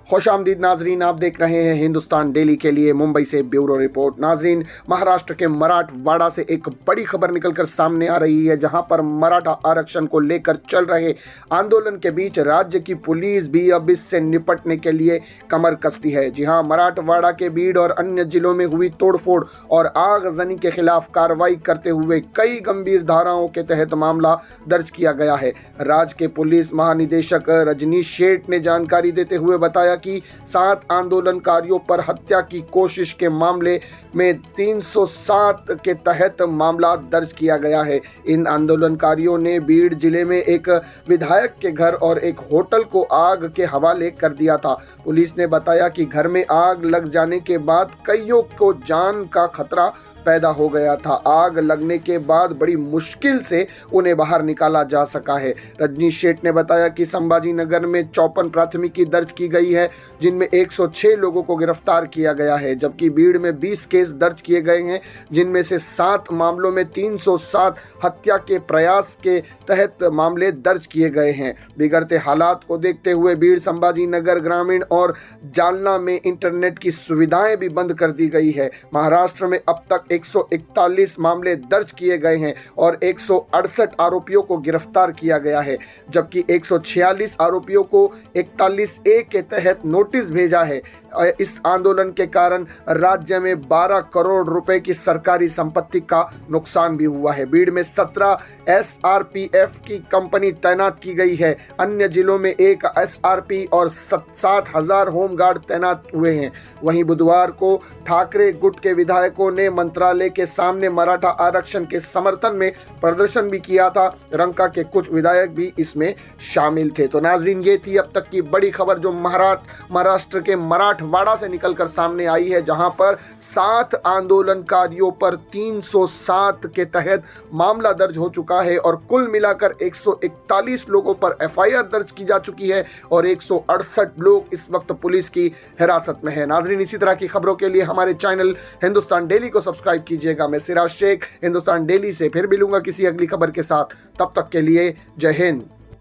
खुशामदीद नाजरीन, आप देख रहे हैं हिंदुस्तान डेली के लिए मुंबई से ब्यूरो रिपोर्ट। नाजरीन, महाराष्ट्र के मराठवाड़ा से एक बड़ी खबर निकलकर सामने आ रही है, जहां पर मराठा आरक्षण को लेकर चल रहे आंदोलन के बीच राज्य की पुलिस भी अब इससे निपटने के लिए कमर कसती है। जी हां, मराठवाड़ा के बीड और अन्य जिलों में हुई तोड़फोड़ और आगजनी के खिलाफ कार्रवाई करते हुए कई गंभीर धाराओं के तहत मामला दर्ज किया गया है। राज्य के पुलिस महानिदेशक रजनीश शेठ ने जानकारी देते हुए बताया कि 7 आंदोलनकारियों पर हत्या की कोशिश के मामले में 307 के तहत मामला दर्ज किया गया है। इन आंदोलनकारियों ने बीड जिले में एक विधायक के घर और एक होटल को आग के हवाले कर दिया था। पुलिस ने बताया कि घर में आग लग जाने के बाद कईयों को जान का खतरा पैदा हो गया था। आग लगने के बाद बड़ी मुश्किल से उन्हें बाहर निकाला जा सका है। रजनीश शेठ ने बताया कि संभाजी नगर में 54 प्राथमिकी दर्ज की गई है, जिनमें 106 लोगों को गिरफ्तार किया गया है, जबकि बीड़ में 20 केस दर्ज किए गए हैं, जिनमें से 7 मामलों में 307 हत्या के प्रयास के तहत मामले दर्ज किए गए हैं। बिगड़ते हालात को देखते हुए बीड़, संभाजी नगर ग्रामीण और जालना में इंटरनेट की सुविधाएं भी बंद कर दी गई है। महाराष्ट्र में अब तक 141 मामले दर्ज किए गए हैं और 168 आरोपियों को गिरफ्तार किया गया है, जबकि 146 आरोपियों को 41A के तहत नोटिस भेजा है। इस आंदोलन के कारण राज्य में 12 करोड़ रुपए की सरकारी संपत्ति का नुकसान भी हुआ है। बीड़ में 17 SRPF की कंपनी तैनात की गई है। अन्य जिलों में 1 SRP और 7,000 होमगार्ड तैनात हुए हैं। वहीं बुधवार को ठाकरे गुट के विधायकों ने मंत्रालय के सामने मराठा आरक्षण के समर्थन में प्रदर्शन भी किया था। रंका के कुछ विधायक भी इसमें शामिल थे। तो नाजरीन, ये थी अब तक की बड़ी खबर जो महाराष्ट्र के मराठवाड़ा से निकलकर सामने आई है, जहां पर 7 आंदोलनकारियों पर 307 के तहत मामला दर्ज हो चुका है और कुल मिलाकर 141 लोगों पर FIR दर्ज की जा चुकी है और 168 लोग इस वक्त पुलिस की हिरासत में है। नाजरीन, इसी तरह की खबरों के लिए हमारे चैनल हिंदुस्तान डेली को सब्सक्राइब कीजिएगा। मैं सिराज शेख हिंदुस्तान डेली से फिर मिलूंगा किसी अगली खबर के साथ। तब तक के लिए जय हिंद।